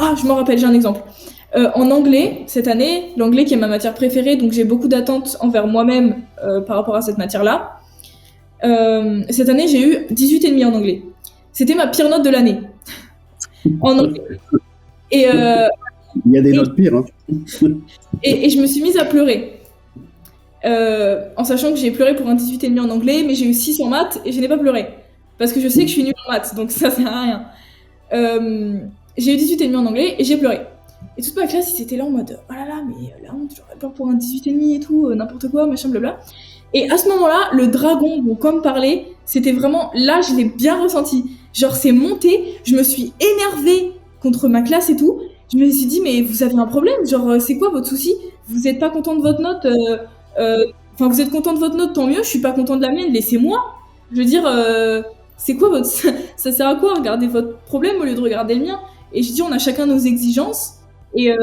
Ah, je m'en rappelle, j'ai un exemple. En anglais, cette année, l'anglais qui est ma matière préférée, donc j'ai beaucoup d'attentes envers moi-même par rapport à cette matière-là. Cette année, j'ai eu 18,5 en anglais. C'était ma pire note de l'année. En anglais. Et, Il y a des et, notes pires. Hein. et je me suis mise à pleurer. En sachant que j'ai pleuré pour un 18,5 en anglais, mais j'ai eu 6 en maths et je n'ai pas pleuré. Parce que je sais que je suis nulle en maths, donc ça sert à rien. J'ai eu 18,5 en anglais et j'ai pleuré. Et toute ma classe, ils étaient là en mode oh là là, mais la honte, j'aurais peur pour un 18,5 et tout, n'importe quoi, machin, blabla. Et à ce moment-là, le dragon dont comme parlait, c'était vraiment là, je l'ai bien ressenti. Genre, c'est monté, je me suis énervée contre ma classe et tout. Je me suis dit, mais vous avez un problème? Genre, c'est quoi votre souci? Vous êtes pas content de votre note? Enfin, vous êtes content de votre note, tant mieux. Je suis pas content de la mienne, laissez-moi. Je veux dire, c'est quoi votre. Ça sert à quoi? Regardez votre problème au lieu de regarder le mien. Et je dis, on a chacun nos exigences. Et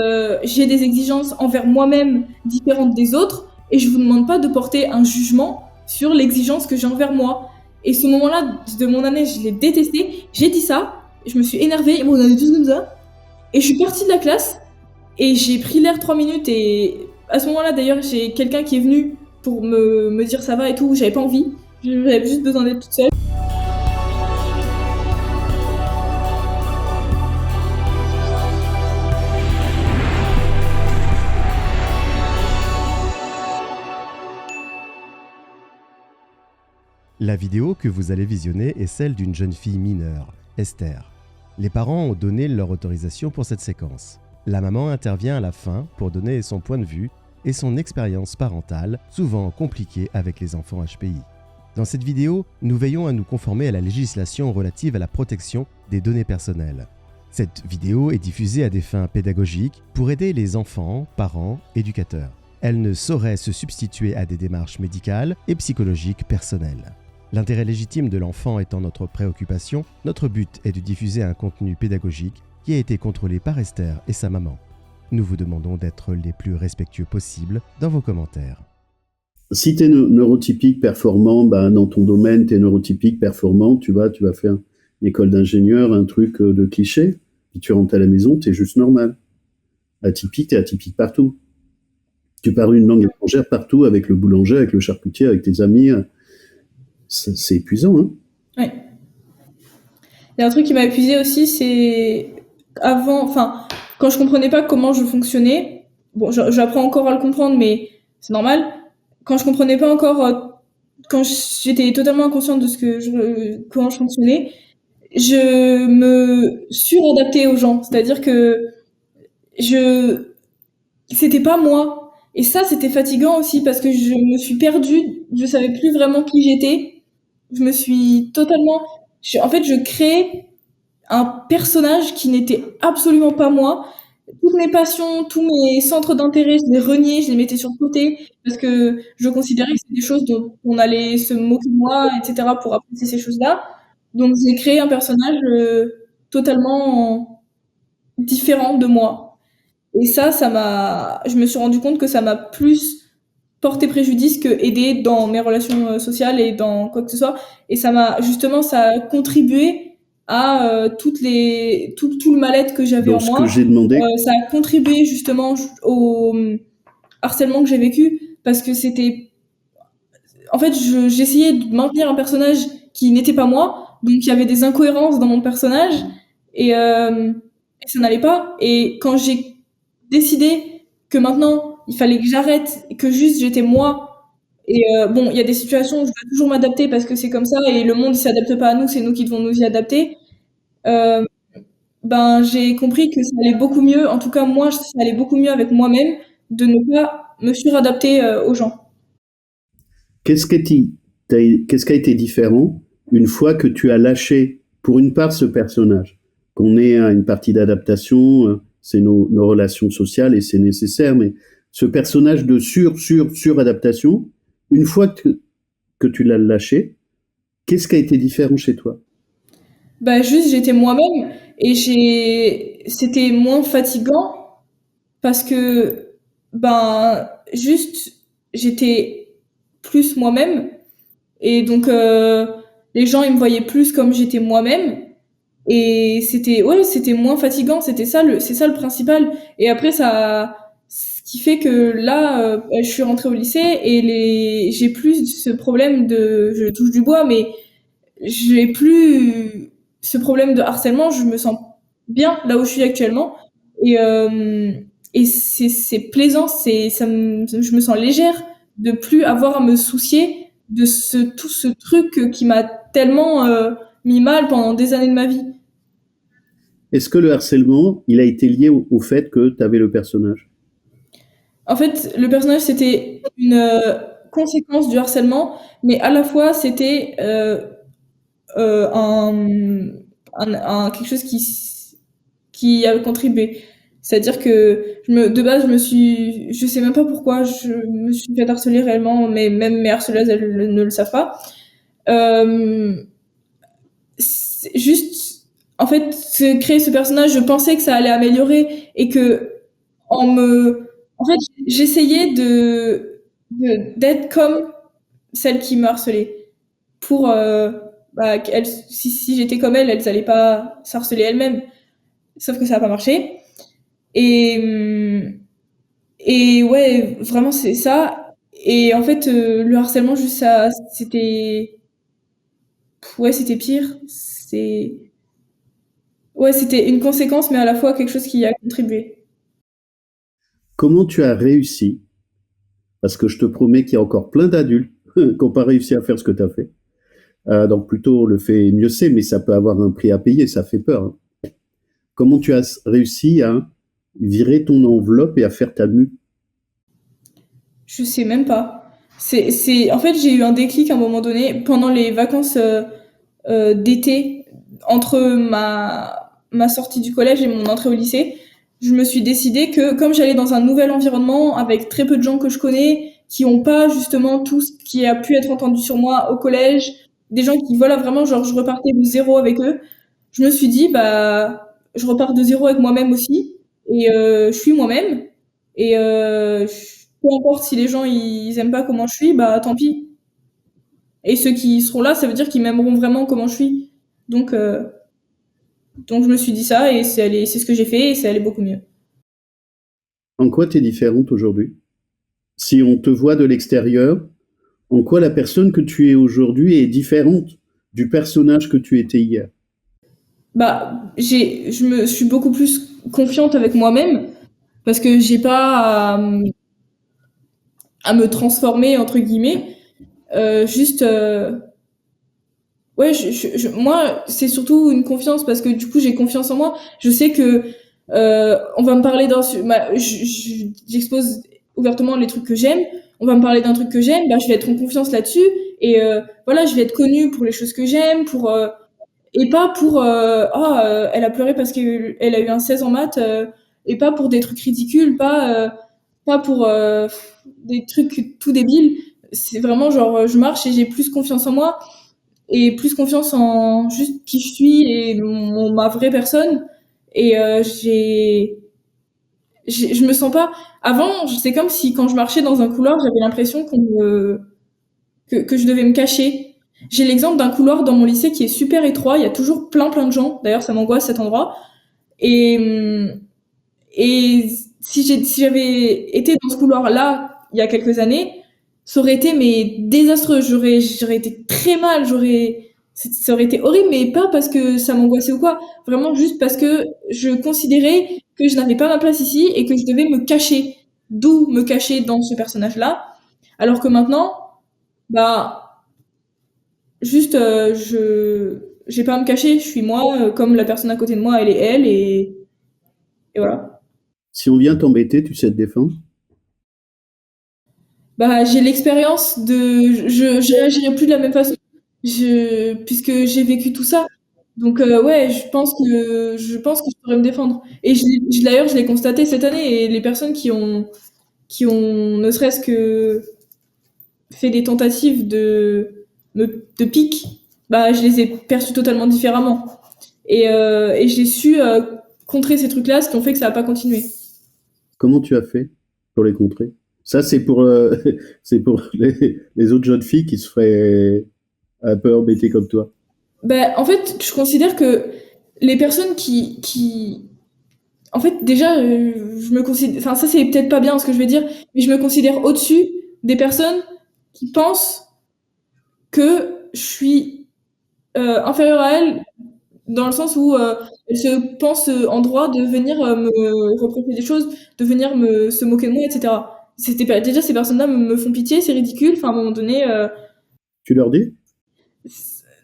j'ai des exigences envers moi-même différentes des autres. Et je vous demande pas de porter un jugement sur l'exigence que j'ai envers moi. Et ce moment-là de mon année, je l'ai détesté. J'ai dit ça, je me suis énervée, et moi on a dit tous comme ça. Et je suis partie de la classe, et j'ai pris l'air 3 minutes, et à ce moment-là d'ailleurs, j'ai quelqu'un qui est venu pour me dire ça va et tout, j'avais pas envie, j'avais juste besoin d'être toute seule. La vidéo que vous allez visionner est celle d'une jeune fille mineure, Esther. Les parents ont donné leur autorisation pour cette séquence. La maman intervient à la fin pour donner son point de vue et son expérience parentale, souvent compliquée avec les enfants HPI. Dans cette vidéo, nous veillons à nous conformer à la législation relative à la protection des données personnelles. Cette vidéo est diffusée à des fins pédagogiques pour aider les enfants, parents, éducateurs. Elle ne saurait se substituer à des démarches médicales et psychologiques personnelles. L'intérêt légitime de l'enfant étant notre préoccupation, notre but est de diffuser un contenu pédagogique qui a été contrôlé par Esther et sa maman. Nous vous demandons d'être les plus respectueux possibles dans vos commentaires. Si tu es neurotypique performant, dans ton domaine, tu es neurotypique performant, tu vas faire une école d'ingénieur, un truc de cliché, puis tu rentres à la maison, tu es juste normal. Atypique, tu es atypique partout. Tu parles une langue étrangère partout, avec le boulanger, avec le charcutier, avec tes amis. C'est épuisant, hein. Ouais. Il y a un truc qui m'a épuisée aussi, c'est quand je comprenais pas comment je fonctionnais, bon, j'apprends encore à le comprendre, mais c'est normal. Quand je comprenais pas encore, quand j'étais totalement inconsciente de comment je fonctionnais, je me suradaptais aux gens. C'est-à-dire que c'était pas moi. Et ça, c'était fatigant aussi parce que je me suis perdue. Je savais plus vraiment qui j'étais. Je me suis totalement, en fait, je créais un personnage qui n'était absolument pas moi. Toutes mes passions, tous mes centres d'intérêt, je les reniais, je les mettais sur le côté parce que je considérais que c'était des choses dont on allait se moquer de moi, etc. pour apprécier ces choses-là. Donc j'ai créé un personnage totalement différent de moi. Et je me suis rendu compte que ça m'a plus porté préjudice que aidé dans mes relations sociales et dans quoi que ce soit. Et ça a contribué à tout le mal-être que j'avais Dans en ce que moi. j'ai demandé, Ça a contribué justement au harcèlement que j'ai vécu parce que en fait, j'essayais de maintenir un personnage qui n'était pas moi, donc il y avait des incohérences dans mon personnage et ça n'allait pas. Et quand j'ai décidé que maintenant il fallait que j'arrête, que juste j'étais moi. Et bon, il y a des situations où je dois toujours m'adapter parce que c'est comme ça et le monde il s'adapte pas à nous, c'est nous qui devons nous y adapter. Euh, j'ai compris que ça allait beaucoup mieux, en tout cas moi, ça allait beaucoup mieux avec moi-même de ne pas me suradapter aux gens. qu'est-ce qui a été différent une fois que tu as lâché, pour une part, ce personnage? Qu'on ait une partie d'adaptation, c'est nos relations sociales et c'est nécessaire, mais ce personnage de suradaptation, une fois que tu l'as lâché, qu'est-ce qui a été différent chez toi? Juste j'étais moi-même et c'était moins fatigant parce que juste j'étais plus moi-même et donc les gens ils me voyaient plus comme j'étais moi-même Et c'était moins fatigant, c'est ça le principal. Et après, ce qui fait que là, je suis rentrée au lycée et j'ai plus ce problème je touche du bois, mais j'ai plus ce problème de harcèlement. Je me sens bien là où je suis actuellement. Et, c'est plaisant, je me sens légère de plus avoir à me soucier de tout ce truc qui m'a tellement mis mal pendant des années de ma vie. Est-ce que le harcèlement, il a été lié au fait que tu avais le personnage? En fait, le personnage, c'était une conséquence du harcèlement, mais à la fois, c'était quelque chose qui a contribué. C'est-à-dire que de base, je sais même pas pourquoi je me suis fait harceler réellement, mais même mes harceleuses, elles ne le savent pas. Juste, en fait, créer ce personnage, je pensais que ça allait améliorer et que en fait, j'essayais d'être comme celle qui me harcelait pour si j'étais comme elle, elles allaient pas s'harceler elles-mêmes. Sauf que ça a pas marché. Et et ouais, vraiment c'est ça. Et en fait, le harcèlement juste ça, c'était pire. C'était une conséquence, mais à la fois quelque chose qui a contribué. Comment tu as réussi? Parce que je te promets qu'il y a encore plein d'adultes qui n'ont pas réussi à faire ce que tu as fait. Donc plutôt le fait mieux c'est, mais ça peut avoir un prix à payer, ça fait peur. Hein. Comment tu as réussi à virer ton enveloppe et à faire ta mue? Je sais même pas. En fait, j'ai eu un déclic à un moment donné pendant les vacances d'été, entre ma sortie du collège et mon entrée au lycée. Je me suis décidé que comme j'allais dans un nouvel environnement avec très peu de gens que je connais, qui ont pas justement tout ce qui a pu être entendu sur moi au collège, des gens qui, voilà, vraiment, genre, je repartais de zéro avec eux. Je me suis dit, bah, je repars de zéro avec moi-même aussi. Et je suis moi-même. Et peu importe si les gens ils aiment pas comment je suis, bah tant pis. Et ceux qui seront là, ça veut dire qu'ils m'aimeront vraiment comment je suis. Donc, euh, donc je me suis dit ça et c'est ce que j'ai fait et c'est allé beaucoup mieux. En quoi tu es différente aujourd'hui? Si on te voit de l'extérieur, en quoi la personne que tu es aujourd'hui est différente du personnage que tu étais hier? Bah, je suis beaucoup plus confiante avec moi-même parce que j'ai pas à me transformer entre guillemets. Juste, ouais, moi, c'est surtout une confiance parce que du coup, j'ai confiance en moi. Je sais que on va me parler j'expose ouvertement les trucs que j'aime. On va me parler d'un truc que j'aime, bah, je vais être en confiance là-dessus. Et voilà, je vais être connue pour les choses que j'aime, et pas pour elle a pleuré parce qu'elle a eu un 16 en maths, et pas pour des trucs ridicules, pas pour des trucs tout débiles. C'est vraiment genre, je marche et j'ai plus confiance en moi et plus confiance en juste qui je suis et ma vraie personne. Et je me sens pas. Avant, c'est comme si quand je marchais dans un couloir, j'avais l'impression que je devais me cacher. J'ai l'exemple d'un couloir dans mon lycée qui est super étroit. Il y a toujours plein de gens. D'ailleurs, ça m'angoisse cet endroit. Et et si j'avais été dans ce couloir-là il y a quelques années, ça aurait été mais désastreux. J'aurais été très mal. Ça aurait été horrible, mais pas parce que ça m'angoissait ou quoi. Vraiment juste parce que je considérais que je n'avais pas ma place ici et que je devais me cacher. D'où me cacher dans ce personnage-là. Alors que maintenant, bah, juste, j'ai pas à me cacher. Je suis moi, comme la personne à côté de moi, elle est elle, et voilà. Si on vient t'embêter, tu sais te défendre? Bah, j'ai l'expérience je réagirai plus de la même façon. Puisque j'ai vécu tout ça. Donc, ouais, je pense que je pourrais me défendre. Et d'ailleurs, je l'ai constaté cette année, et les personnes qui ont ne serait-ce que fait des tentatives de pique, bah, je les ai perçues totalement différemment. Et j'ai su contrer ces trucs-là, ce qui ont fait que ça n'a pas continué. Comment tu as fait pour les contrer? Ça, c'est pour, c'est pour les autres jeunes filles qui se feraient un peu embêter comme toi. Ben, en fait, je considère que les personnes qui en fait, déjà, je me considère, enfin, ça c'est peut-être pas bien ce que je vais dire, mais je me considère au-dessus des personnes qui pensent que je suis inférieure à elles, dans le sens où elles se pensent en droit de venir me reprocher des choses, de venir se moquer de moi, etc. Déjà, ces personnes-là me font pitié, c'est ridicule. Enfin, à un moment donné, Tu leur dis?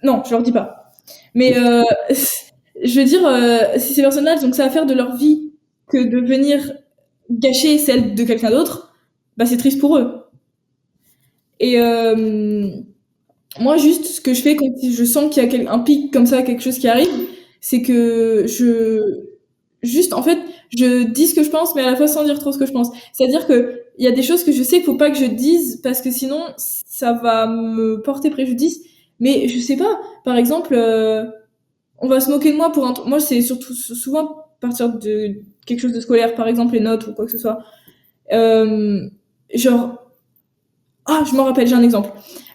non, je leur dis pas. Mais je veux dire, si ces personnes-là elles ont que ça à faire de leur vie que de venir gâcher celle de quelqu'un d'autre, bah c'est triste pour eux. Et moi, juste, ce que je fais quand je sens qu'il y a un pic comme ça, quelque chose qui arrive, c'est que juste, en fait, je dis ce que je pense, mais à la fois sans dire trop ce que je pense. C'est-à-dire que il y a des choses que je sais qu'il faut pas que je dise parce que sinon, ça va me porter préjudice. Mais je sais pas. Par exemple, on va se moquer de moi pour un truc. Moi, c'est surtout souvent à partir de quelque chose de scolaire, par exemple les notes ou quoi que ce soit. Genre, je m'en rappelle, j'ai un exemple.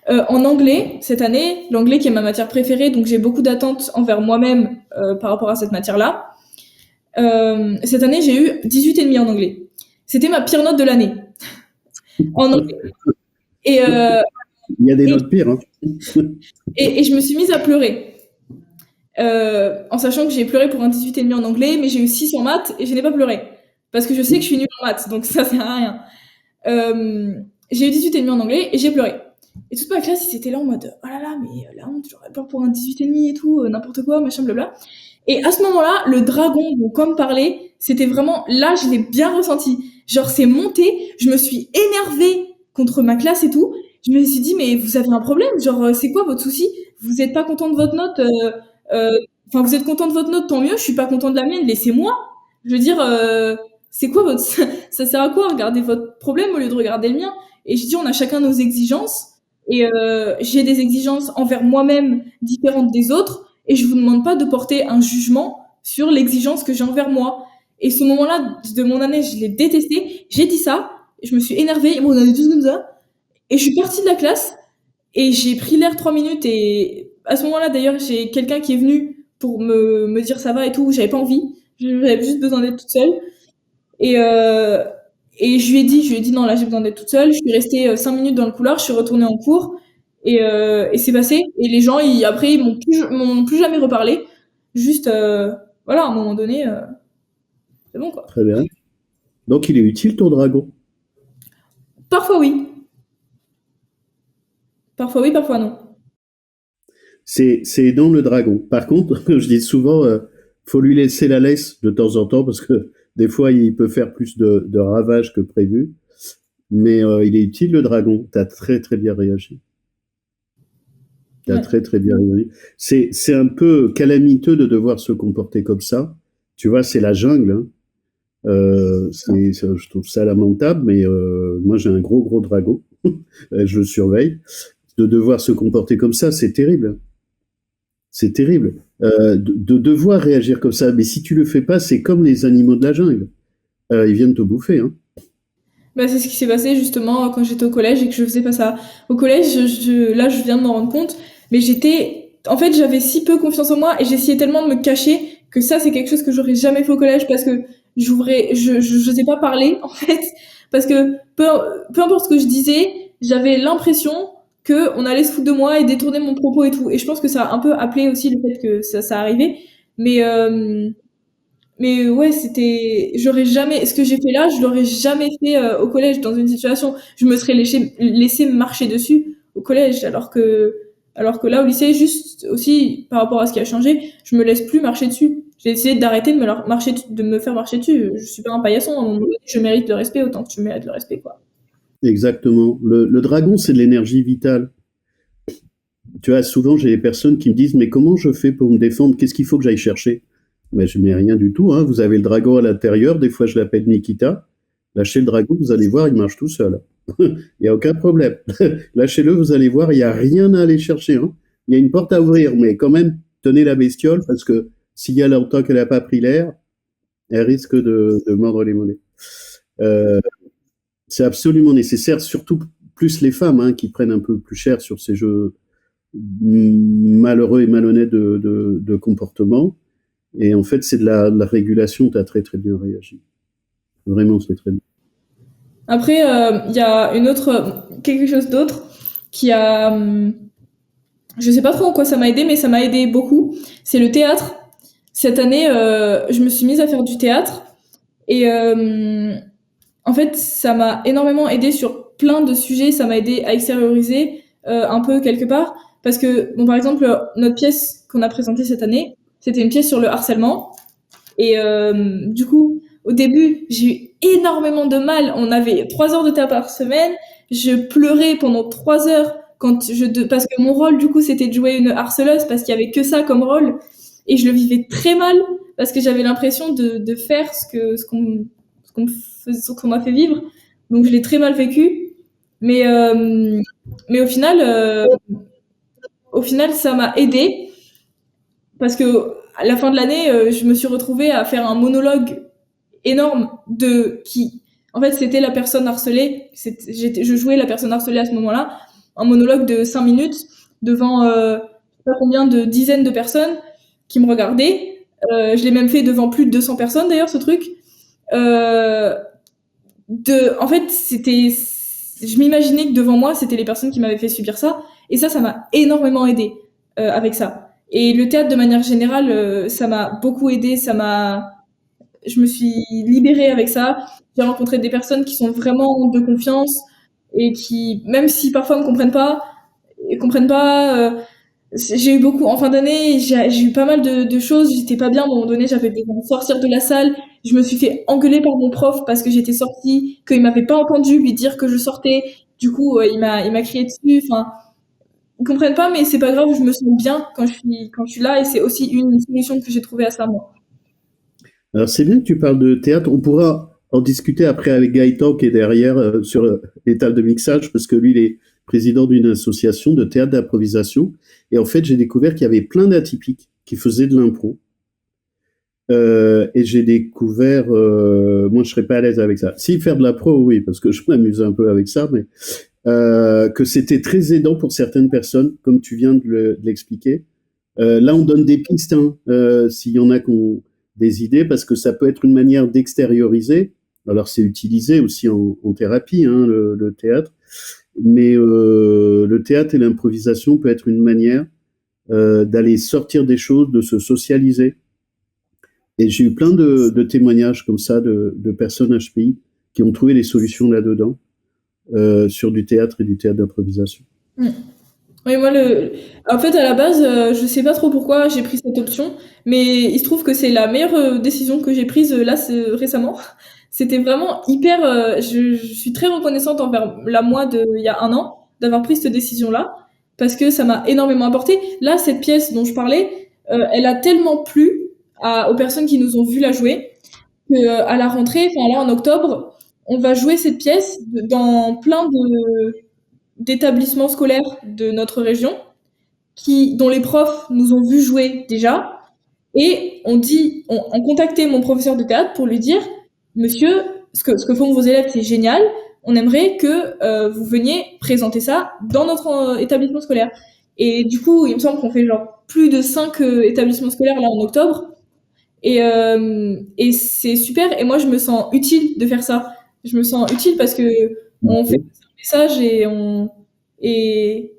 En anglais, cette année, l'anglais qui est ma matière préférée, donc j'ai beaucoup d'attentes envers moi-même par rapport à cette matière-là. Cette année, j'ai eu 18,5 en anglais. C'était ma pire note de l'année. En anglais. Et, Il y a des notes pires. Hein. et je me suis mise à pleurer. En sachant que j'ai pleuré pour un 18,5 en anglais, mais j'ai eu 6 en maths et je n'ai pas pleuré. Parce que je sais que je suis nulle en maths, donc ça sert à rien. J'ai eu 18,5 en anglais et j'ai pleuré. Et toute ma classe, ils étaient là en mode oh là là, mais la honte, j'aurais peur pour un 18,5 et tout, n'importe quoi, machin, blabla. Et à ce moment-là, le dragon, dont comme parler, c'était vraiment là, je l'ai bien ressenti. Genre, c'est monté, je me suis énervée contre ma classe et tout. Je me suis dit, mais vous avez un problème? Genre, c'est quoi votre souci? Vous êtes pas content de votre note? Enfin, vous êtes content de votre note, tant mieux. Je suis pas content de la mienne, laissez-moi. Je veux dire, c'est quoi votre, ça sert à quoi? Regardez votre problème au lieu de regarder le mien. Et je dis, on a chacun nos exigences. Et j'ai des exigences envers moi-même différentes des autres. Et je vous demande pas de porter un jugement sur l'exigence que j'ai envers moi. Et ce moment-là de mon année, je l'ai détesté. J'ai dit ça. Je me suis énervée. Et bon, on a dit tous comme ça. Et je suis partie de la classe. Et j'ai pris l'air 3 minutes. Et à ce moment-là, d'ailleurs, j'ai quelqu'un qui est venu pour me dire ça va et tout. J'avais pas envie. J'avais juste besoin d'être toute seule. Et, et je lui ai dit non, là, j'ai besoin d'être toute seule. Je suis restée 5 minutes dans le couloir. Je suis retournée en cours. Et c'est passé. Et les gens, après, ils m'ont plus jamais reparlé. Juste, voilà, à un moment donné, c'est bon, quoi. Très bien. Donc, il est utile ton dragon. Parfois oui. Parfois oui, parfois non. C'est dans le dragon. Par contre, je dis souvent, faut lui laisser la laisse de temps en temps parce que des fois, il peut faire plus de ravages que prévu. Mais il est utile le dragon. T'as très très bien réagi. T'as Ouais. très très bien réagi. C'est un peu calamiteux de devoir se comporter comme ça. Tu vois, c'est la jungle. Hein. Je trouve ça lamentable, mais moi j'ai un gros dragon. Je le surveille. De devoir se comporter comme ça, c'est terrible. C'est terrible. De devoir réagir comme ça. Mais si tu le fais pas, c'est comme les animaux de la jungle. Ils viennent te bouffer. Hein. Bah, c'est ce qui s'est passé justement quand j'étais au collège et que je faisais pas ça. Au collège, là, je viens de m'en rendre compte, mais en fait, j'avais si peu confiance en moi et j'essayais tellement de me cacher que ça, c'est quelque chose que j'aurais jamais fait au collège parce que j'osais pas parler, en fait, parce que peu importe ce que je disais, j'avais l'impression que on allait se foutre de moi et détourner mon propos et tout. Et je pense que ça a un peu appelé aussi le fait que ça arrivait. Mais, ouais, j'aurais jamais, ce que j'ai fait là, je l'aurais jamais fait au collège dans une situation. Je me serais laissé marcher dessus au collège, alors que là, au lycée, juste aussi, par rapport à ce qui a changé, je me laisse plus marcher dessus. J'ai essayé d'arrêter de me faire marcher dessus. Je suis pas un paillasson, à un moment donné, je mérite le respect autant que tu mérites le respect, quoi. Exactement. Le dragon, c'est de l'énergie vitale. Tu vois, souvent j'ai des personnes qui me disent mais comment je fais pour me défendre? Qu'est-ce qu'il faut que j'aille chercher? Mais je mets rien du tout. Hein. Vous avez le dragon à l'intérieur. Des fois, je l'appelle Nikita. Lâchez le dragon, vous allez voir, il marche tout seul. Il n'y a aucun problème. Lâchez-le, vous allez voir, il n'y a rien à aller chercher. Hein. Il y a une porte à ouvrir, mais quand même, tenez la bestiole parce que s'il y a longtemps qu'elle n'a pas pris l'air, elle risque de mordre les mollets. C'est absolument nécessaire, surtout plus les femmes hein, qui prennent un peu plus cher sur ces jeux malheureux et malhonnêtes de comportement. Et en fait, c'est de la régulation. Tu as très très bien réagi. Vraiment, c'est très bien. Après, il y a quelque chose d'autre qui a, je sais pas trop en quoi ça m'a aidé, mais ça m'a aidé beaucoup. C'est le théâtre. Cette année, je me suis mise à faire du théâtre et en fait, ça m'a énormément aidé sur plein de sujets. Ça m'a aidé à extérioriser un peu quelque part. Parce que, bon, par exemple, notre pièce qu'on a présentée cette année, c'était une pièce sur le harcèlement. Et du coup, au début, j'ai eu énormément de mal. On avait 3 heures de théâtre par semaine. Je pleurais pendant 3 heures parce que mon rôle, du coup, c'était de jouer une harceleuse parce qu'il y avait que ça comme rôle. Et je le vivais très mal parce que j'avais l'impression de faire ce qu'on m'a fait vivre. Donc, je l'ai très mal vécu. Mais, mais au final, ça m'a aidé parce que à la fin de l'année, je me suis retrouvée à faire un monologue énorme en fait, c'était la personne harcelée. Je jouais la personne harcelée à ce moment-là. Un monologue de 5 minutes devant, je sais pas combien de dizaines de personnes qui me regardaient. Je l'ai même fait devant plus de 200 personnes, d'ailleurs, ce truc. Euh, en fait, je m'imaginais que devant moi, c'était les personnes qui m'avaient fait subir ça. Et ça m'a énormément aidé, avec ça. Et le théâtre, de manière générale, ça m'a beaucoup aidé. Je me suis libérée avec ça. J'ai rencontré des personnes qui sont vraiment de confiance et qui, même si parfois ne comprennent pas, j'ai eu beaucoup, en fin d'année, j'ai eu pas mal de choses. J'étais pas bien. À un moment donné, j'avais besoin de sortir de la salle. Je me suis fait engueuler par mon prof parce que j'étais sortie, qu'il m'avait pas entendu lui dire que je sortais. Du coup, il m'a crié dessus. Enfin, ils comprennent pas, mais c'est pas grave. Je me sens bien quand je suis là et c'est aussi une solution que j'ai trouvée à ça, moi. Alors, c'est bien que tu parles de théâtre. On pourra en discuter après avec Gaëtan qui est derrière sur l'étape de mixage parce que lui, il est président d'une association de théâtre d'improvisation. Et en fait, j'ai découvert qu'il y avait plein d'atypiques qui faisaient de l'impro. Et j'ai découvert, moi je serais pas à l'aise avec ça. Si faire de l'impro, oui, parce que je m'amuse un peu avec ça, mais que c'était très aidant pour certaines personnes, comme tu viens de l'expliquer. Là, on donne des pistes, hein, s'il y en a qui ont des idées, parce que ça peut être une manière d'extérioriser. Alors, c'est utilisé aussi en thérapie, hein, le théâtre, mais le théâtre et l'improvisation peut être une manière d'aller sortir des choses, de se socialiser. Et j'ai eu plein de témoignages comme ça de personnes HPI qui ont trouvé des solutions là-dedans, sur du théâtre et du théâtre d'improvisation. Mm. Oui, moi, en fait, à la base, je sais pas trop pourquoi j'ai pris cette option, mais il se trouve que c'est la meilleure décision que j'ai prise là récemment. C'était vraiment hyper. Je suis très reconnaissante envers la moi il y a 1 an d'avoir pris cette décision-là, parce que ça m'a énormément apporté. Là, cette pièce dont je parlais, elle a tellement plu aux personnes qui nous ont vu la jouer que à la rentrée, enfin là en octobre, on va jouer cette pièce dans plein d'établissements scolaires de notre région dont les profs nous ont vu jouer déjà. Et on contactait mon professeur de théâtre pour lui dire, monsieur, ce que font vos élèves, c'est génial. On aimerait que vous veniez présenter ça dans notre établissement scolaire. Et du coup, il me semble qu'on fait genre plus de 5 établissements scolaires là en octobre. Et c'est super. Et moi, je me sens utile de faire ça. Je me sens utile parce que on fait un message et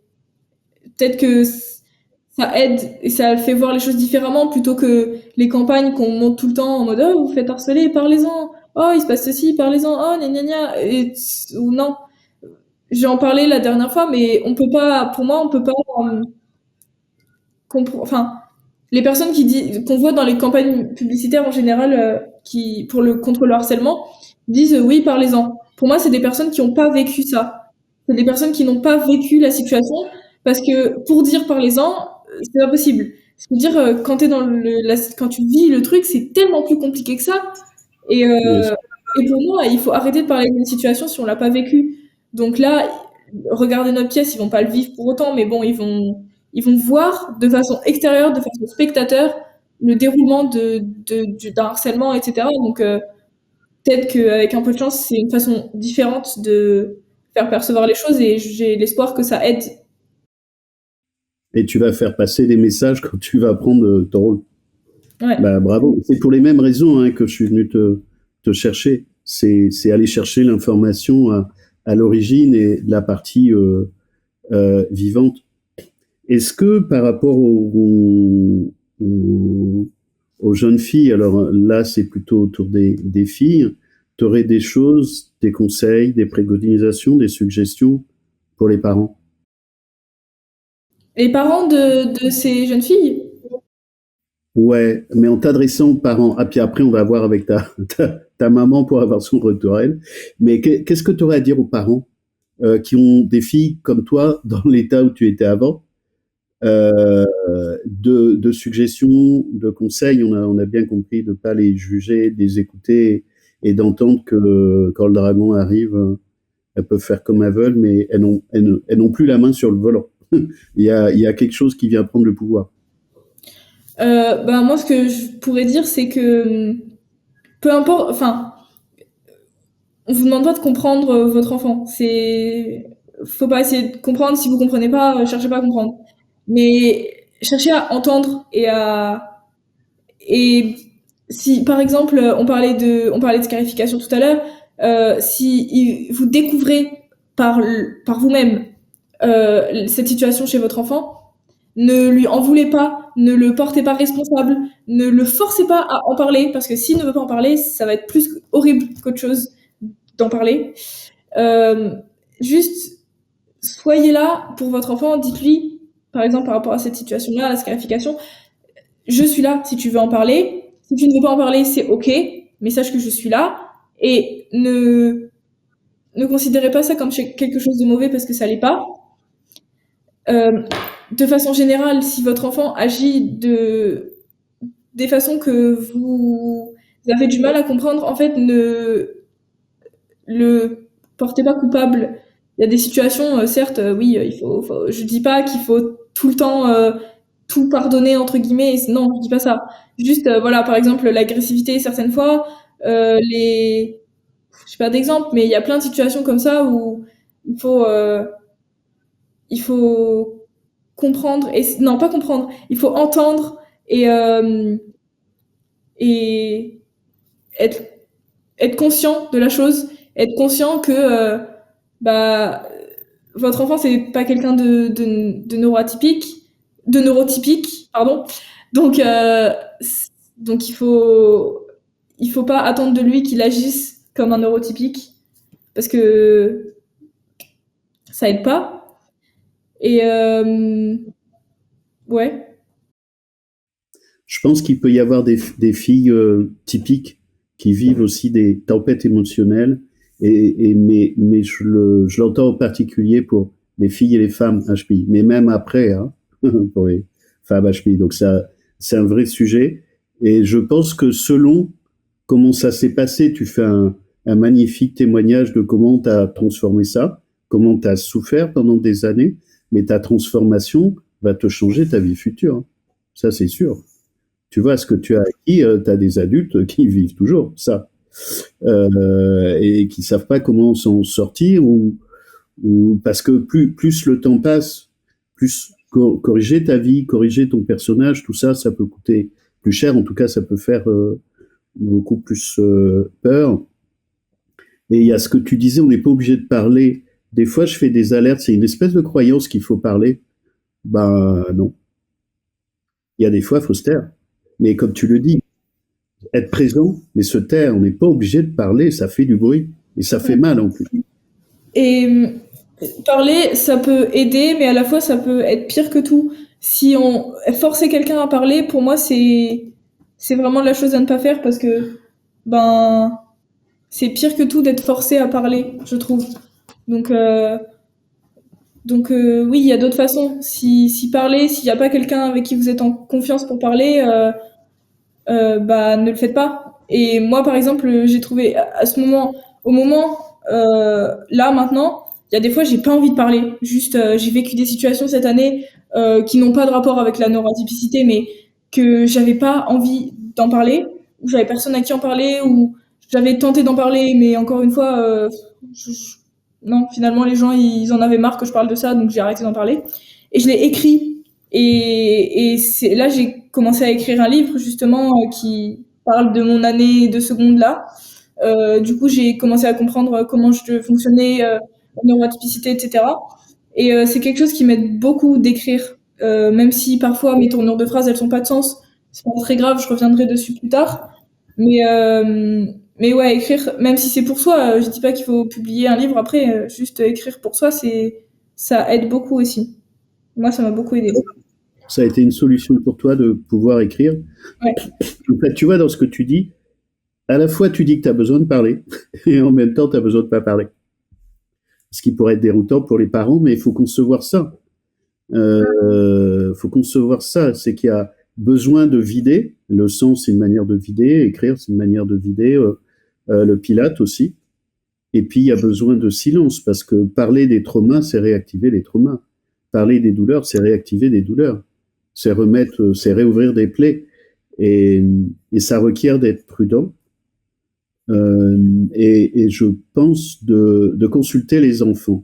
peut-être que ça aide et ça fait voir les choses différemment plutôt que les campagnes qu'on monte tout le temps en mode oh vous faites harceler, parlez-en, oh il se passe ceci, parlez-en, oh gna gna gna ou non. J'ai en parlé la dernière fois, mais on peut pas, pour moi, on peut pas enfin les personnes qu'on voit dans les campagnes publicitaires en général qui contre le harcèlement disent oui parlez-en. Pour moi, c'est des personnes qui n'ont pas vécu ça. C'est des personnes qui n'ont pas vécu la situation parce que pour dire parlez-en, c'est pas possible. C'est-à-dire quand quand tu vis le truc, c'est tellement plus compliqué que ça. Et, et pour moi, il faut arrêter de parler d'une situation si on l'a pas vécu. Donc là, regarder notre pièce, ils vont pas le vivre pour autant, mais bon, ils vont voir de façon extérieure, de façon spectateur, le déroulement d'un harcèlement, etc. Donc peut-être qu'avec un peu de chance, c'est une façon différente de faire percevoir les choses et j'ai l'espoir que ça aide. Et tu vas faire passer des messages quand tu vas prendre ton rôle. Ouais. Bah, bravo. C'est pour les mêmes raisons que je suis venu te chercher. C'est aller chercher l'information à l'origine et de la partie vivante. Est-ce que par rapport aux jeunes filles, alors là c'est plutôt autour des filles, tu aurais des choses, des conseils, des préconisations, des suggestions pour les parents? Les parents de ces jeunes filles? Ouais, mais en t'adressant aux parents. Ah, puis après, on va voir avec ta maman pour avoir son retour à elle. Mais qu'est-ce que tu aurais à dire aux parents qui ont des filles comme toi dans l'état où tu étais avant, euh, de suggestions, de conseils? On a bien compris de ne pas les juger, de les écouter et d'entendre que quand le dragon arrive, elles peuvent faire comme elles veulent, mais elles n'ont plus la main sur le volant. Il y a quelque chose qui vient prendre le pouvoir. Ben moi, ce que je pourrais dire, c'est que peu importe, enfin, on vous demande pas de comprendre votre enfant. Faut pas essayer de comprendre. Si vous comprenez pas, cherchez pas à comprendre. Mais cherchez à entendre et si, par exemple, on parlait de scarification tout à l'heure, si vous découvrez par vous-même cette situation chez votre enfant, ne lui en voulez pas, ne le portez pas responsable, ne le forcez pas à en parler, parce que s'il ne veut pas en parler, ça va être plus horrible qu'autre chose d'en parler. Euh, Juste, soyez là pour votre enfant, dites-lui, par exemple par rapport à cette situation-là, à la scarification, je suis là si tu veux en parler. Si tu ne veux pas en parler, c'est ok, mais sache que je suis là et ne considérez pas ça comme quelque chose de mauvais parce que ça l'est pas. Euh, de façon générale, si votre enfant agit des façons que vous avez du mal à comprendre, en fait, ne le portez pas coupable. Il y a des situations, certes, oui, je dis pas qu'il faut tout le temps tout pardonner entre guillemets. Non, je dis pas ça. Juste, voilà, par exemple, l'agressivité certaines fois, je sais pas d'exemple, mais il y a plein de situations comme ça où il faut, euh, il faut comprendre et non pas comprendre, il faut entendre et être être conscient de la chose, être conscient que bah votre enfant c'est pas quelqu'un de neuroatypique, de neurotypique, pardon. Donc donc il faut pas attendre de lui qu'il agisse comme un neurotypique parce que ça aide pas. Et ouais. Je pense qu'il peut y avoir des filles typiques qui vivent aussi des tempêtes émotionnelles, mais je l'entends en particulier pour les filles et les femmes HPI, mais même après, pour les femmes HPI. Donc ça, c'est un vrai sujet. Et je pense que selon comment ça s'est passé, tu fais un magnifique témoignage de comment tu as transformé ça, comment tu as souffert pendant des années, mais ta transformation va te changer ta vie future, hein. Ça, c'est sûr. Tu vois, ce que tu as acquis, tu as des adultes qui vivent toujours ça, et qui savent pas comment s'en sortir, ou parce que plus le temps passe, plus corriger ta vie, corriger ton personnage, tout ça, ça peut coûter plus cher. En tout cas, ça peut faire beaucoup plus peur. Et il y a ce que tu disais, on n'est pas obligé de parler. Des fois, je fais des alertes, c'est une espèce de croyance qu'il faut parler. Ben non. Il y a des fois, il faut se taire. Mais comme tu le dis, être présent, mais se taire, on n'est pas obligé de parler, ça fait du bruit. Et ça fait mal en plus. Et parler, ça peut aider, mais à la fois, ça peut être pire que tout. Si on forçait quelqu'un à parler, pour moi, c'est vraiment la chose à ne pas faire parce que, ben, c'est pire que tout d'être forcé à parler, je trouve. Donc, oui, il y a d'autres façons. Si parler, s'il n'y a pas quelqu'un avec qui vous êtes en confiance pour parler, bah, ne le faites pas. Et moi, par exemple, j'ai trouvé à ce moment, au moment, là, maintenant, il y a des fois, j'ai pas envie de parler. Juste, j'ai vécu des situations cette année qui n'ont pas de rapport avec la neuroatypicité, mais que j'avais pas envie d'en parler, ou j'avais personne à qui en parler, ou j'avais tenté d'en parler, mais encore une fois, non, finalement, les gens, ils en avaient marre que je parle de ça, donc j'ai arrêté d'en parler. Et je l'ai écrit Et c'est là j'ai commencé à écrire un livre justement qui parle de mon année de seconde là. Du coup, j'ai commencé à comprendre comment je fonctionnais, la neuroatypicité, etc. Et c'est quelque chose qui m'aide beaucoup d'écrire, même si parfois mes tournures de phrases elles sont pas de sens. C'est pas très grave, je reviendrai dessus plus tard. Mais mais ouais, écrire, même si c'est pour soi, je dis pas qu'il faut publier un livre après, juste écrire pour soi, ça aide beaucoup aussi. Moi, ça m'a beaucoup aidé. Ça a été une solution pour toi de pouvoir écrire. Ouais. En fait, tu vois, dans ce que tu dis, à la fois tu dis que tu as besoin de parler, et en même temps tu as besoin de pas parler. Ce qui pourrait être déroutant pour les parents, mais il faut concevoir ça. Faut concevoir ça, c'est qu'il y a besoin de vider. Le sang, c'est une manière de vider. Écrire, c'est une manière de vider. Le pilate aussi. Et puis, il y a besoin de silence, parce que parler des traumas, c'est réactiver les traumas. Parler des douleurs, c'est réactiver des douleurs. C'est remettre, c'est réouvrir des plaies. Et ça requiert d'être prudent. Et je pense de consulter les enfants.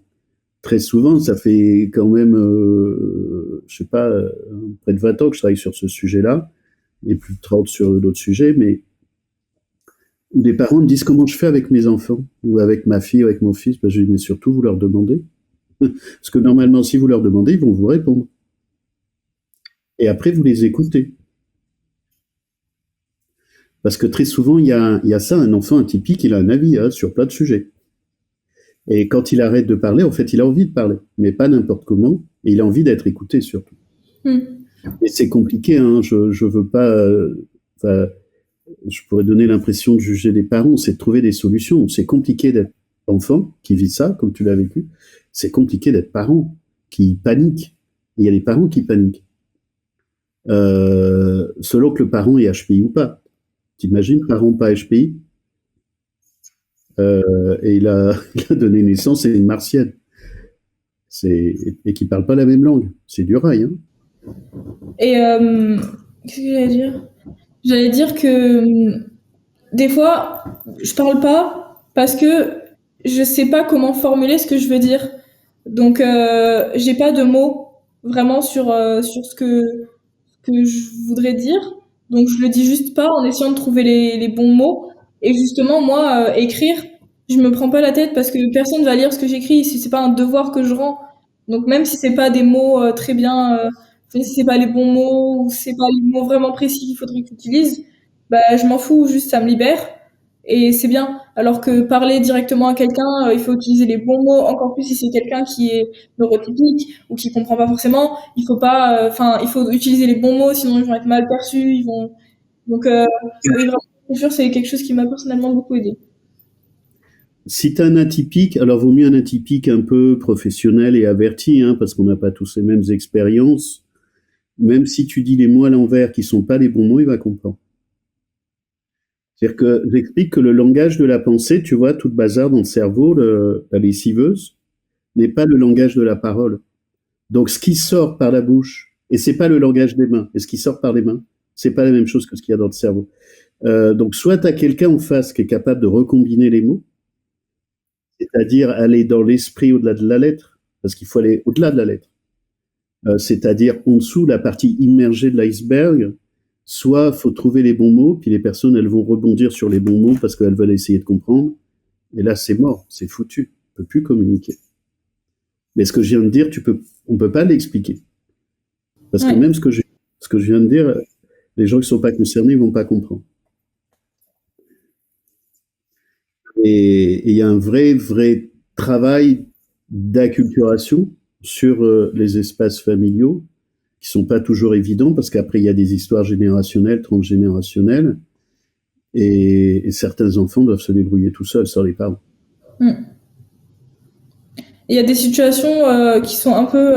Très souvent, ça fait quand même, je sais pas, près de 20 ans que je travaille sur ce sujet-là, et plus de 30 sur d'autres sujets, mais des parents me disent comment je fais avec mes enfants, ou avec ma fille, ou avec mon fils. Ben, je dis, mais surtout, vous leur demandez. Parce que normalement, si vous leur demandez, ils vont vous répondre. Et après, vous les écoutez. Parce que très souvent, il y a ça, un enfant atypique, il a un avis sur plein de sujets. Et quand il arrête de parler, en fait, il a envie de parler, mais pas n'importe comment, et il a envie d'être écouté surtout. Et c'est compliqué, hein, je veux pas... je pourrais donner l'impression de juger les parents, c'est de trouver des solutions. C'est compliqué d'être enfant qui vit ça, comme tu l'as vécu. C'est compliqué d'être parent qui panique. Et il y a des parents qui paniquent. Selon que le parent est HPI ou pas. T'imagines, parent pas HPI, et il a donné naissance à une martienne. Et qui parle pas la même langue. C'est du rail, hein. Et qu'est-ce que j'allais dire? J'allais dire que des fois, je parle pas parce que je sais pas comment formuler ce que je veux dire. Donc, j'ai pas de mots vraiment sur ce que je voudrais dire. Donc, je le dis juste pas en essayant de trouver les bons mots. Et justement, moi, écrire, je me prends pas la tête parce que personne va lire ce que j'écris si c'est pas un devoir que je rends. Donc, même si c'est pas des mots très bien, enfin, si c'est pas les bons mots ou c'est pas les mots vraiment précis qu'il faudrait que j'utilise, bah, je m'en fous, juste ça me libère et c'est bien. Alors que parler directement à quelqu'un, il faut utiliser les bons mots, encore plus si c'est quelqu'un qui est neurotypique ou qui comprend pas forcément. Il faut pas, enfin, il faut utiliser les bons mots, sinon ils vont être mal perçus. Ils vont, donc, oui, vraiment, l'écriture, c'est quelque chose qui m'a personnellement beaucoup aidé. Si tu as un atypique, alors vaut mieux un atypique un peu professionnel et averti, hein, parce qu'on n'a pas tous les mêmes expériences. Même si tu dis les mots à l'envers qui sont pas les bons mots, il va comprendre. C'est-à-dire que j'explique que le langage de la pensée, tu vois, tout le bazar dans le cerveau, la lessiveuse, n'est pas le langage de la parole. Donc ce qui sort par la bouche, et c'est pas le langage des mains, et ce qui sort par les mains, c'est pas la même chose que ce qu'il y a dans le cerveau. Donc soit tu as quelqu'un en face qui est capable de recombiner les mots, c'est-à-dire aller dans l'esprit au-delà de la lettre, parce qu'il faut aller au-delà de la lettre. C'est-à-dire en dessous, la partie immergée de l'iceberg, soit faut trouver les bons mots, puis les personnes, elles vont rebondir sur les bons mots parce qu'elles veulent essayer de comprendre, et là, c'est mort, c'est foutu, on peut plus communiquer. Mais ce que je viens de dire, on peut pas l'expliquer. Parce que même ce que je viens de dire, les gens qui sont pas concernés vont pas comprendre. Et il y a un vrai travail d'acculturation sur les espaces familiaux qui sont pas toujours évidents parce qu'après il y a des histoires générationnelles, transgénérationnelles et certains enfants doivent se débrouiller tout seuls sans les parents. Il y a des situations qui sont un peu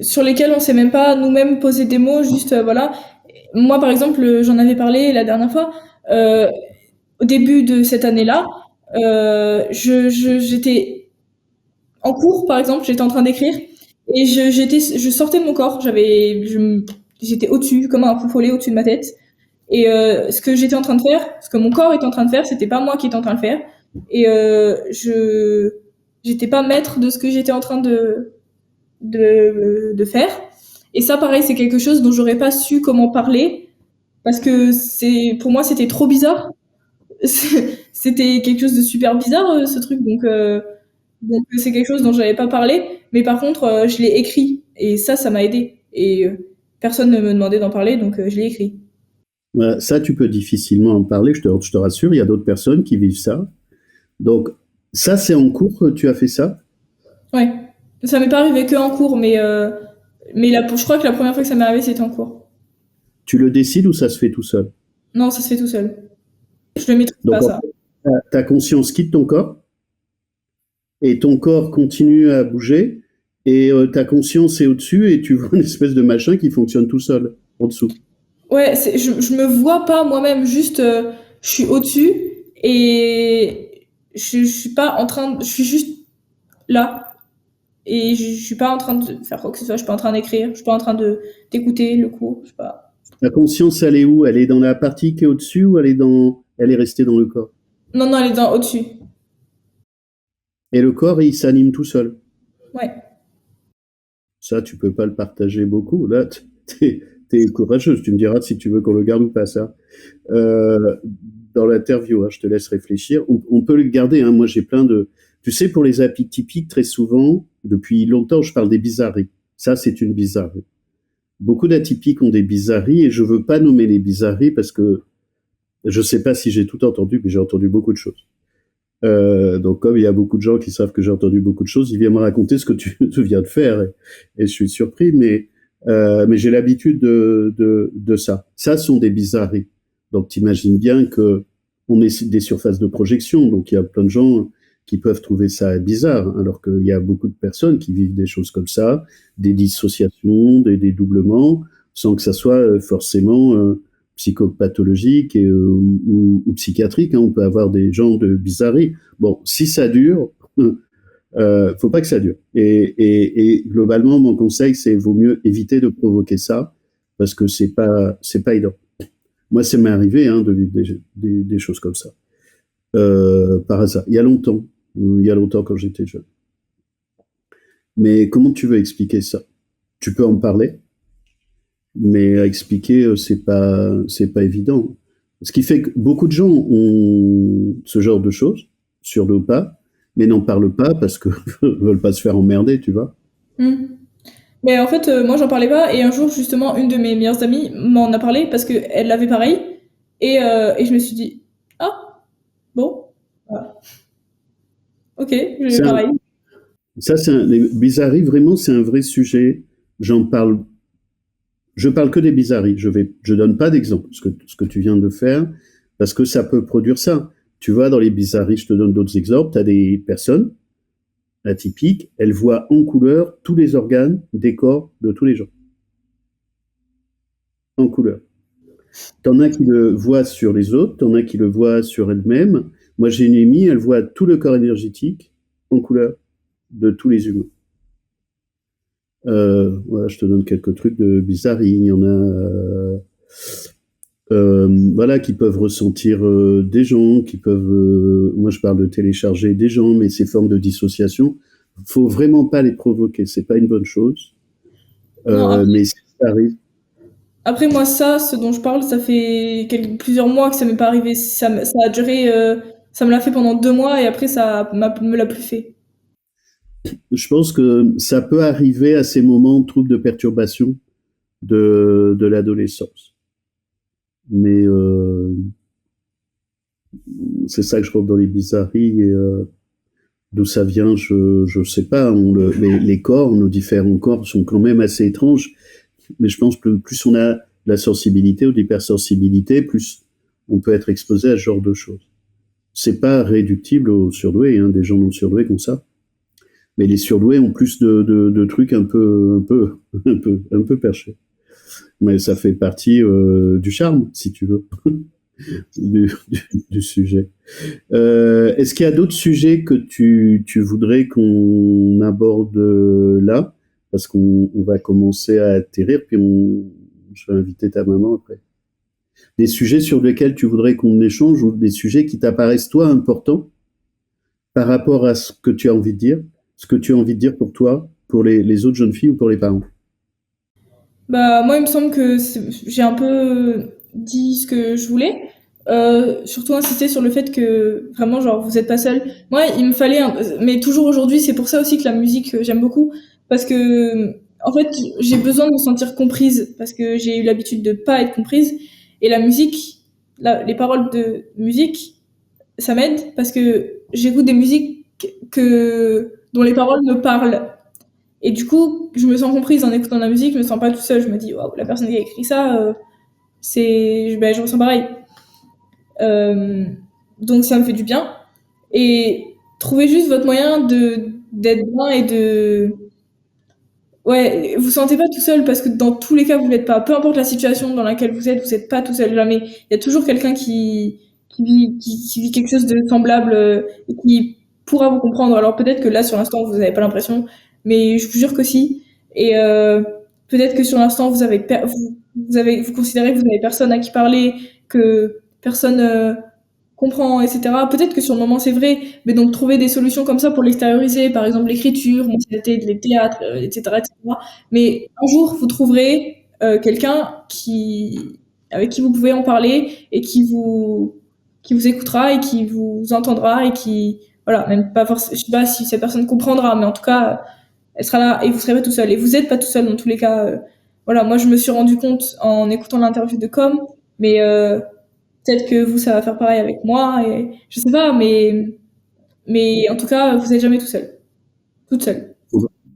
sur lesquelles on sait même pas nous-mêmes poser des mots, juste voilà. Moi par exemple, j'en avais parlé la dernière fois. Au début de cette année-là, j'étais en cours, par exemple, j'étais en train d'écrire et je sortais de mon corps, j'étais au-dessus, comme un fou follet au-dessus de ma tête. Et ce que j'étais en train de faire, ce que mon corps était en train de faire, c'était pas moi qui étais en train de faire. Et j'étais pas maître de ce que j'étais en train de faire. Et ça, pareil, c'est quelque chose dont j'aurais pas su comment parler parce que pour moi, c'était trop bizarre. C'était quelque chose de super bizarre, ce truc. Donc c'est quelque chose dont j'avais pas parlé. Mais par contre, je l'ai écrit et ça m'a aidé. Et personne ne me demandait d'en parler, donc je l'ai écrit. Ça, tu peux difficilement en parler, je te rassure. Il y a d'autres personnes qui vivent ça. Donc, ça, c'est en cours que tu as fait ça? Ouais. Ça m'est pas arrivé que en cours, mais je crois que la première fois que ça m'est arrivé, c'était en cours. Tu le décides ou ça se fait tout seul? Non, ça se fait tout seul. Je le maîtrise pas, Donc, ça. ta conscience quitte ton corps et ton corps continue à bouger et ta conscience est au-dessus et tu vois une espèce de machin qui fonctionne tout seul en dessous. Ouais, je me vois pas moi-même, juste, je suis au-dessus et je suis pas en train je suis juste là. Et je suis pas en train de faire quoi que ce soit, je suis pas en train d'écrire, je suis pas en train d'écouter le cours, je sais pas. Ta conscience, elle est où? Elle est dans la partie qui est au-dessus ou elle est restée dans le corps? Non, non, elle est au-dessus. Et le corps, il s'anime tout seul. Ouais. Ça, tu peux pas le partager beaucoup. Là, t'es courageuse. Tu me diras si tu veux qu'on le garde ou pas, ça. Euh, Dans l'interview, hein, je te laisse réfléchir. On peut le garder. Hein. Moi, j'ai plein de... Tu sais, pour les atypiques, très souvent, depuis longtemps, je parle des bizarreries. Ça, c'est une bizarrerie. Beaucoup d'atypiques ont des bizarreries et je veux pas nommer les bizarreries parce que je sais pas si j'ai tout entendu, mais j'ai entendu beaucoup de choses. Donc, comme il y a beaucoup de gens qui savent que j'ai entendu beaucoup de choses, ils viennent me raconter ce que tu viens de faire et je suis surpris, mais j'ai l'habitude de ça. Ça sont des bizarreries. Donc, t'imagines bien que on est des surfaces de projection, donc il y a plein de gens qui peuvent trouver ça bizarre, alors qu'il y a beaucoup de personnes qui vivent des choses comme ça, des dissociations, des dédoublements, sans que ça soit forcément psychopathologique ou psychiatrique. Hein. On peut avoir des gens de bizarreries. Bon, si ça dure, faut pas que ça dure. Et globalement, mon conseil, c'est vaut mieux éviter de provoquer ça parce que c'est pas aidant. Moi, ça m'est arrivé hein, de vivre des choses comme ça par hasard. Il y a longtemps quand j'étais jeune. Mais comment tu veux expliquer ça? Tu peux en parler, mais à expliquer, c'est pas évident. Ce qui fait que beaucoup de gens ont ce genre de choses sur le pas, mais n'en parlent pas parce que veulent pas se faire emmerder, tu vois. Hmm. Mais en fait, moi j'en parlais pas et un jour justement une de mes meilleures amies m'en a parlé parce que elle l'avait pareil et je me suis dit ah bon voilà. Ok, je vais C'est un- pareil. Ça, les bizarreries, vraiment, c'est un vrai sujet. J'en parle. Je parle que des bizarreries. Je donne pas d'exemple, ce que tu viens de faire, parce que ça peut produire ça. Tu vois, dans les bizarreries, je te donne d'autres exemples. Tu as des personnes atypiques, elles voient en couleur tous les organes des corps de tous les gens. En couleur. T'en as qui le voient sur les autres, t'en as qui le voient sur elles-mêmes. Moi, j'ai une amie, elle voit tout le corps énergétique en couleur de tous les humains. Voilà, je te donne quelques trucs de bizarreries. Il y en a, voilà, qui peuvent ressentir des gens, qui peuvent. Moi, je parle de télécharger des gens, mais ces formes de dissociation, faut vraiment pas les provoquer. C'est pas une bonne chose. Non, Mais si ça arrive, après moi ce dont je parle, ça fait plusieurs mois que ça m'est pas arrivé. Ça a duré, ça me l'a fait pendant 2 mois et après me l'a plus fait. je pense que ça peut arriver à ces moments de troubles de perturbation de l'adolescence. Mais c'est ça que je trouve dans les bizarreries. Et, d'où ça vient, je sais pas. Les corps, nos différents corps sont quand même assez étranges. Mais je pense que plus on a de la sensibilité ou de l'hypersensibilité, plus on peut être exposé à ce genre de choses. C'est pas réductible aux surdoués, hein, des gens non surdoués comme ça. Mais les surdoués ont plus de trucs un peu perchés. Mais ça fait partie du charme, si tu veux, du sujet. Est-ce qu'il y a d'autres sujets que tu voudrais qu'on aborde là? Parce qu'on va commencer à atterrir, puis je vais inviter ta maman après. Des sujets sur lesquels tu voudrais qu'on échange ou des sujets qui t'apparaissent toi importants par rapport à ce que tu as envie de dire, ce que tu as envie de dire pour toi, pour les autres jeunes filles ou pour les parents? Bah, moi, il me semble que j'ai un peu dit ce que je voulais. Surtout insister sur le fait que vraiment, genre, vous êtes pas seul. Moi, il me fallait, mais toujours aujourd'hui, c'est pour ça aussi que la musique, j'aime beaucoup, parce que, en fait, j'ai besoin de me sentir comprise, parce que j'ai eu l'habitude de pas être comprise. Et la musique, les paroles de musique, ça m'aide parce que j'écoute des musiques dont les paroles me parlent. Et du coup, je me sens comprise en écoutant la musique, je me sens pas tout seul. Je me dis, waouh, la personne qui a écrit ça, ben, je ressens pareil. Euh, donc ça me fait du bien. Et trouvez juste votre moyen d'être bien et de... Ouais, vous sentez pas tout seul parce que dans tous les cas, vous l'êtes pas. Peu importe la situation dans laquelle vous êtes pas tout seul, jamais. Il y a toujours quelqu'un qui vit quelque chose de semblable et qui pourra vous comprendre. Alors peut-être que là, sur l'instant, vous n'avez pas l'impression, mais je vous jure que si. Et peut-être que sur l'instant, vous considérez que vous n'avez personne à qui parler, que personne comprend, etc. Peut-être que sur le moment, c'est vrai, mais donc trouver des solutions comme ça pour l'extérioriser, par exemple l'écriture, moi, c'était les théâtres, etc., etc. Mais un jour, vous trouverez quelqu'un avec qui vous pouvez en parler et qui vous écoutera et qui vous entendra et qui, voilà, même pas forcément, je sais pas si cette personne comprendra, mais en tout cas, elle sera là et vous serez pas tout seul. Et vous êtes pas tout seul dans tous les cas. Voilà, moi, je me suis rendu compte en écoutant l'interview de Com, mais peut-être que vous, ça va faire pareil avec moi, et je sais pas, mais en tout cas, vous n'êtes jamais tout seul. Toute seule.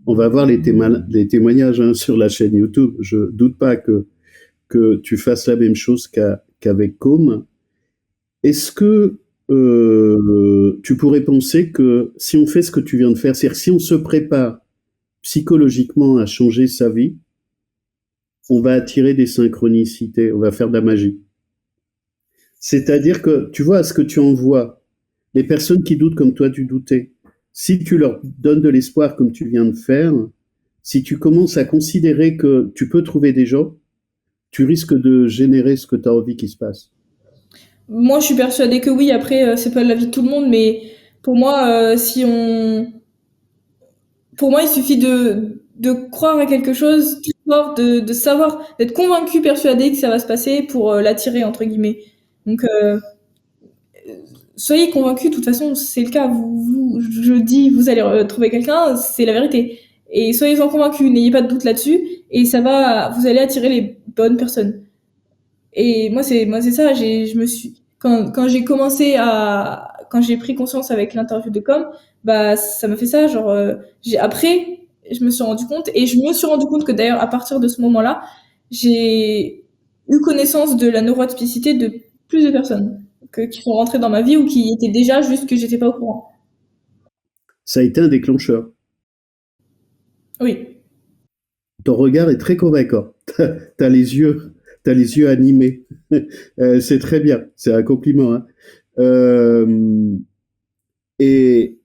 On va voir les témoignages hein, sur la chaîne YouTube. Je doute pas que tu fasses la même chose qu'avec Com. Est-ce que tu pourrais penser que si on fait ce que tu viens de faire, c'est-à-dire si on se prépare psychologiquement à changer sa vie, on va attirer des synchronicités, on va faire de la magie. C'est-à-dire que, tu vois, ce que tu envoies, les personnes qui doutent comme toi tu doutais, si tu leur donnes de l'espoir comme tu viens de faire, si tu commences à considérer que tu peux trouver des gens, tu risques de générer ce que tu as envie qu'il se passe. Moi, je suis persuadée que oui. Après, c'est pas l'avis de tout le monde, mais pour moi, pour moi, il suffit de croire à quelque chose, de savoir, d'être convaincu, persuadé que ça va se passer pour l'attirer entre guillemets. Donc, soyez convaincus. De toute façon, c'est le cas. Je dis, vous allez trouver quelqu'un, c'est la vérité. Et soyez-en convaincus. N'ayez pas de doute là-dessus. Et vous allez attirer les bonnes personnes. Et moi, c'est ça. Je me suis, quand j'ai commencé quand j'ai pris conscience avec l'interview de Com, bah, ça m'a fait ça. Genre, après, je me suis rendu compte, et je me suis rendu compte que d'ailleurs, à partir de ce moment-là, j'ai eu connaissance de la neuroatypicité de plus de personnes qui sont rentrées dans ma vie ou qui étaient déjà juste que j'étais pas au courant. Ça a été un déclencheur. Oui. Ton regard est très convaincant. T'as les yeux animés. C'est très bien. C'est un compliment. Hein. Et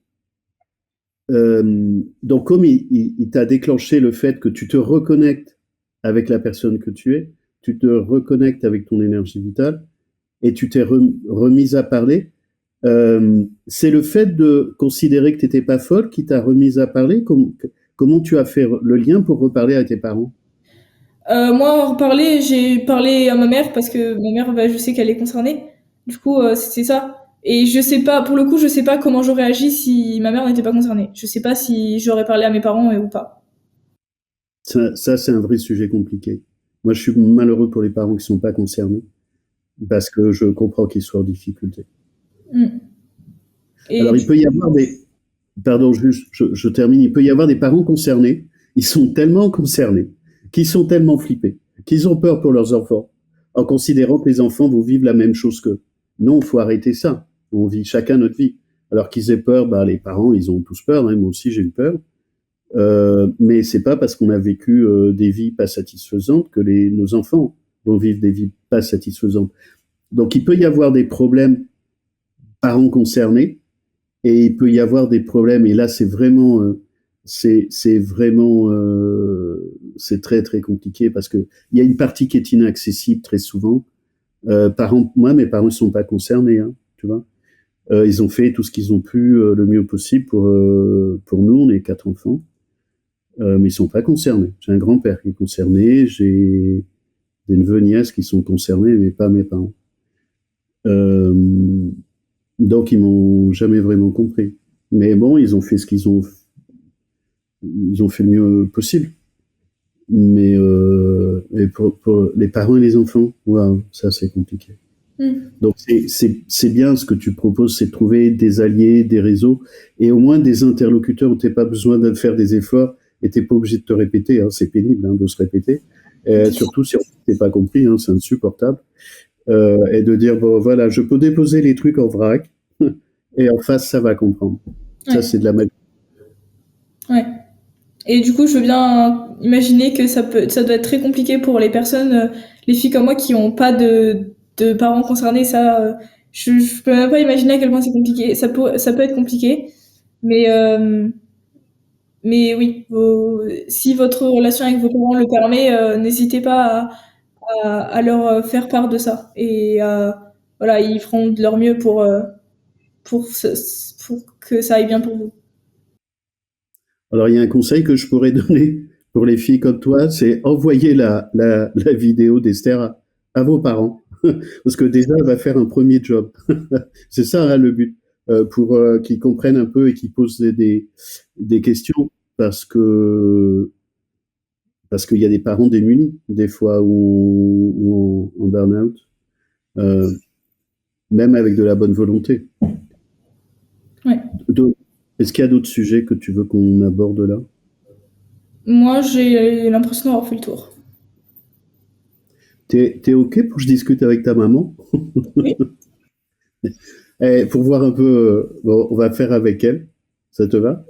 donc, comme il t'a déclenché le fait que tu te reconnectes avec la personne que tu es, tu te reconnectes avec ton énergie vitale et tu t'es remise à parler. C'est le fait de considérer que tu n'étais pas folle qui t'a remise à parler. Comment tu as fait le lien pour reparler à tes parents? Moi, en reparler, j'ai parlé à ma mère parce que ma mère, bah, je sais qu'elle est concernée. Du coup, c'est ça. Et je sais pas, pour le coup, je sais pas comment j'aurais agi si ma mère n'était pas concernée. Je sais pas si j'aurais parlé à mes parents ou pas. Ça c'est un vrai sujet compliqué. Moi, je suis malheureux pour les parents qui sont pas concernés parce que je comprends qu'ils soient en difficulté. Mm. Et Alors, il peut y avoir pardon, je termine, il peut y avoir des parents concernés, ils sont tellement concernés, qu'ils sont tellement flippés, qu'ils ont peur pour leurs enfants, en considérant que les enfants vont vivre la même chose qu'eux. Non, il faut arrêter ça. On vit chacun notre vie. Alors qu'ils aient peur, bah, les parents, ils ont tous peur, hein, moi aussi j'ai eu peur. Mais c'est pas parce qu'on a vécu des vies pas satisfaisantes que nos enfants vont vivre des vies pas satisfaisantes. Donc il peut y avoir des problèmes parents concernés, et il peut y avoir des problèmes. Et là, c'est vraiment, c'est très très compliqué parce que il y a une partie qui est inaccessible très souvent. Moi, mes parents ne sont pas concernés, hein, tu vois. Ils ont fait tout ce qu'ils ont pu le mieux possible pour nous. On est 4 enfants. mais ils sont pas concernés. J'ai un grand-père qui est concerné, j'ai des neveux, nièces qui sont concernés, mais pas mes parents. Euh, donc ils m'ont jamais vraiment compris. Mais bon, ils ont fait ce ils ont fait le mieux possible. Mais et pour les parents et les enfants, waouh, ça c'est compliqué. Donc c'est bien ce que tu proposes, c'est de trouver des alliés, des réseaux, et au moins des interlocuteurs où t'es pas besoin de faire des efforts et t'es pas obligé de te répéter. Hein, c'est pénible de se répéter, surtout si on t'es pas compris, hein, c'est insupportable. Et de dire bon voilà, je peux déposer les trucs en vrac et en face ça va comprendre. Ouais. Ça c'est de la magie. Ouais. Et du coup, je veux bien imaginer que ça doit être très compliqué pour les personnes, les filles comme moi qui ont pas de parents concernés. Ça, je peux même pas imaginer à quel point c'est compliqué. Ça peut être compliqué, mais oui, si votre relation avec vos parents le permet, n'hésitez pas à leur faire part de ça. Et voilà, ils feront de leur mieux pour que ça aille bien pour vous. Alors il y a un conseil que je pourrais donner pour les filles comme toi, c'est envoyer la vidéo d'Esther à vos parents. Parce que déjà, elle va faire un premier job. C'est ça, hein, le but. Pour qu'ils comprennent un peu et qu'ils posent des questions. Parce qu'il y a des parents démunis, des fois, ou en burn-out. Même avec de la bonne volonté. Ouais. Donc, est-ce qu'il y a d'autres sujets que tu veux qu'on aborde là? Moi, j'ai l'impression d'avoir fait le tour. T'es OK pour que je discute avec ta maman? Oui. Pour voir un peu, bon, on va faire avec elle. Ça te va?